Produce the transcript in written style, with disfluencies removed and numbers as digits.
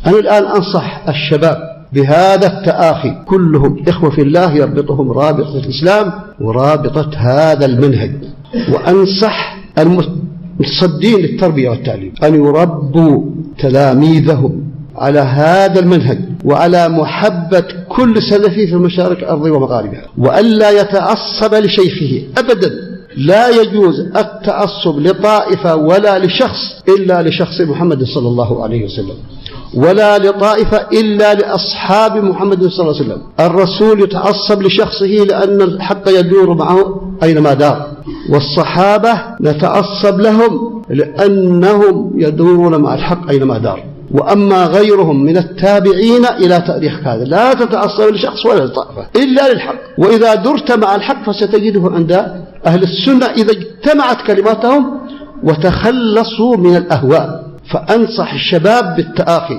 أنا الآن أنصح الشباب بهذا التآخي، كلهم إخوة في الله، يربطهم رابطة الإسلام ورابطة هذا المنهج. وأنصح المتصدين للتربية والتعليم أن يربوا تلاميذهم على هذا المنهج وعلى محبة كل سلفي في المشارق الأرض ومغاربها، وألا يتعصب لشيخه أبدا. لا يجوز التعصب لطائفة ولا لشخص إلا لشخص محمد صلى الله عليه وسلم، ولا لطائفة إلا لأصحاب محمد صلى الله عليه وسلم. الرسول يتعصب لشخصه لأن الحق يدور معه أينما دار، والصحابة نتعصب لهم لأنهم يدورون مع الحق أينما دار. وأما غيرهم من التابعين إلى تاريخ هذا لا تتعصب لشخص ولا لطائفة إلا للحق. وإذا درت مع الحق فستجده عند أهل السنة إذا اجتمعت كلماتهم وتخلصوا من الأهواء. فأنصح الشباب بالتآخي.